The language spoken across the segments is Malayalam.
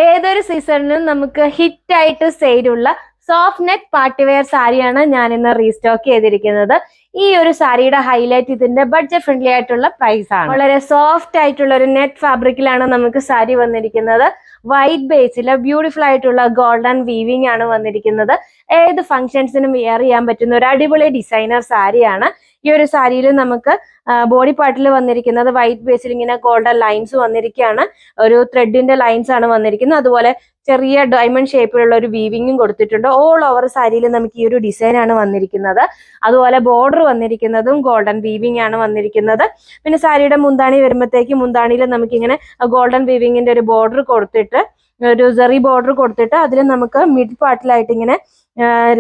ഏതൊരു സീസണിലും നമുക്ക് ഹിറ്റായിട്ട് സെയിലുള്ള സോഫ്റ്റ് നെറ്റ് പാർട്ടിവെയർ സാരിയാണ് ഞാൻ ഇന്ന് റീസ്റ്റോക്ക് ചെയ്തിരിക്കുന്നത്. ഈ ഒരു സാരിയുടെ ഹൈലൈറ്റ് ഇതിന്റെ ബഡ്ജറ്റ് ഫ്രണ്ട്ലി ആയിട്ടുള്ള പ്രൈസ് ആണ്. വളരെ സോഫ്റ്റ് ആയിട്ടുള്ള ഒരു നെറ്റ് ഫാബ്രിക്കിലാണ് നമുക്ക് സാരി വന്നിരിക്കുന്നത്. വൈറ്റ് ബേസിൽ ബ്യൂട്ടിഫുൾ ആയിട്ടുള്ള ഗോൾഡൻ വീവിംഗ് ആണ് വന്നിരിക്കുന്നത്. ഏത് ഫംഗ്ഷൻസിനും വെയർ ചെയ്യാൻ പറ്റുന്ന ഒരു അടിപൊളി ഡിസൈനർ സാരിയാണ്. ഈ ഒരു സാരിയിൽ നമുക്ക് ബോഡി പാർട്ടിൽ വന്നിരിക്കുന്നത് വൈറ്റ് ബേസിൽ ഇങ്ങനെ ഗോൾഡൻ ലൈൻസ് വന്നിരിക്കുകയാണ്. ഒരു ത്രെഡിന്റെ ലൈൻസ് ആണ് വന്നിരിക്കുന്നത്. അതുപോലെ ചെറിയ ഡയമണ്ട് ഷേപ്പിലുള്ള ഒരു വീവിങ്ങും കൊടുത്തിട്ടുണ്ട്. ഓൾ ഓവർ സാരിയിൽ നമുക്ക് ഈ ഒരു ഡിസൈൻ ആണ് വന്നിരിക്കുന്നത്. അതുപോലെ ബോർഡർ വന്നിരിക്കുന്നതും ഗോൾഡൻ വീവിംഗ് ആണ് വന്നിരിക്കുന്നത്. പിന്നെ സാരിയുടെ മുന്താണി വരുമ്പോഴത്തേക്ക് മുന്താണിയിൽ നമുക്കിങ്ങനെ ഗോൾഡൻ വീവിങ്ങിന്റെ ഒരു ബോർഡർ കൊടുത്തിട്ട്, ഒരു സെറി ബോർഡർ കൊടുത്തിട്ട് അതിൽ നമുക്ക് മിഡ് പാർട്ടിലായിട്ട് ഇങ്ങനെ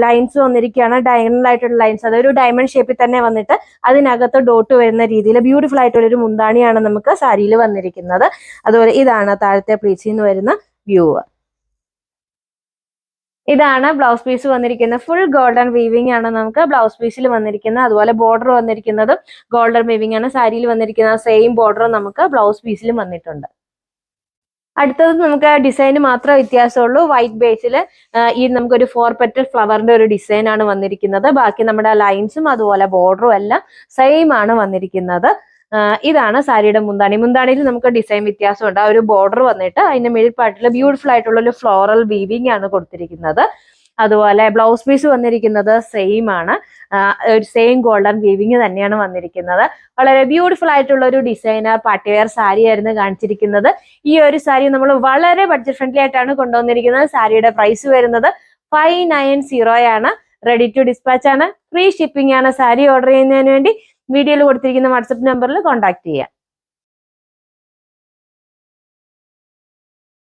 ലൈൻസ് വന്നിരിക്കുകയാണ്. ഡയഗണൽ ആയിട്ടുള്ള ലൈൻസ്, അതൊരു ഡയമണ്ട് ഷേപ്പിൽ തന്നെ വന്നിട്ട് അതിനകത്ത് ഡോട്ട് വരുന്ന രീതിയിൽ ബ്യൂട്ടിഫുൾ ആയിട്ടുള്ള ഒരു മുന്താണിയാണ് നമുക്ക് സാരിയിൽ വന്നിരിക്കുന്നത്. അതുപോലെ ഇതാണ് താഴത്തെ പ്ലീറ്റ്സിൽ നിന്ന് വരുന്ന വ്യൂ. ഇതാണ് ബ്ലൗസ് പീസ് വന്നിരിക്കുന്നത്. ഫുൾ ഗോൾഡൻ വീവിംഗ് ആണ് നമുക്ക് ബ്ലൗസ് പീസിൽ വന്നിരിക്കുന്നത്. അതുപോലെ ബോർഡർ വന്നിരിക്കുന്നത് ഗോൾഡൻ വീവിംഗ് ആണ്. സാരിയിൽ വന്നിരിക്കുന്ന സെയിം ബോർഡർ നമുക്ക് ബ്ലൗസ് പീസിലും വന്നിട്ടുണ്ട്. അടുത്തത് നമുക്ക് ഡിസൈന് മാത്രമേ വ്യത്യാസമുള്ളൂ. വൈറ്റ് ബേസിൽ ഈ നമുക്കൊരു 4 പെറ്റൽ ഫ്ലവറിന്റെ ഒരു ഡിസൈൻ ആണ് വന്നിരിക്കുന്നത്. ബാക്കി നമ്മുടെ ലൈൻസും അതുപോലെ ബോർഡറും എല്ലാം സെയിം ആണ് വന്നിരിക്കുന്നത്. ഇതാണ് സാരിയുടെ മുന്താണി. മുന്താണിയിൽ നമുക്ക് ഡിസൈൻ വ്യത്യാസമുണ്ട്. ആ ഒരു ബോർഡർ വന്നിട്ട് അതിന്റെ മിഡിൽ പാർട്ടിൽ ബ്യൂട്ടിഫുൾ ആയിട്ടുള്ള ഒരു ഫ്ലോറൽ വീവിംഗ് ആണ് കൊടുത്തിരിക്കുന്നത്. അതുപോലെ ബ്ലൗസ് പീസ് വന്നിരിക്കുന്നത് സെയിം ആണ്. ഒരു സെയിം ഗോൾഡൻ വീവിംഗ് തന്നെയാണ് വന്നിരിക്കുന്നത്. വളരെ ബ്യൂട്ടിഫുൾ ആയിട്ടുള്ള ഒരു ഡിസൈനർ പാർട്ടിവെയർ സാരി ആയിരുന്നു കാണിച്ചിരിക്കുന്നത്. ഈ ഒരു സാരി നമ്മൾ വളരെ ബഡ്ജറ്റ് ഫ്രണ്ട്ലി ആയിട്ടാണ് കൊണ്ടുവന്നിരിക്കുന്നത്. സാരിയുടെ പ്രൈസ് വരുന്നത് 590 ആണ്. റെഡി ടു ഡിസ്പാച്ച് ആണ്. ഫ്രീ ഷിപ്പിംഗ് ആണ്. സാരി ഓർഡർ ചെയ്യുന്നതിന് വേണ്ടി വീഡിയോയിൽ കൊടുത്തിരിക്കുന്ന വാട്സപ്പ് നമ്പറിൽ കോൺടാക്ട് ചെയ്യാം.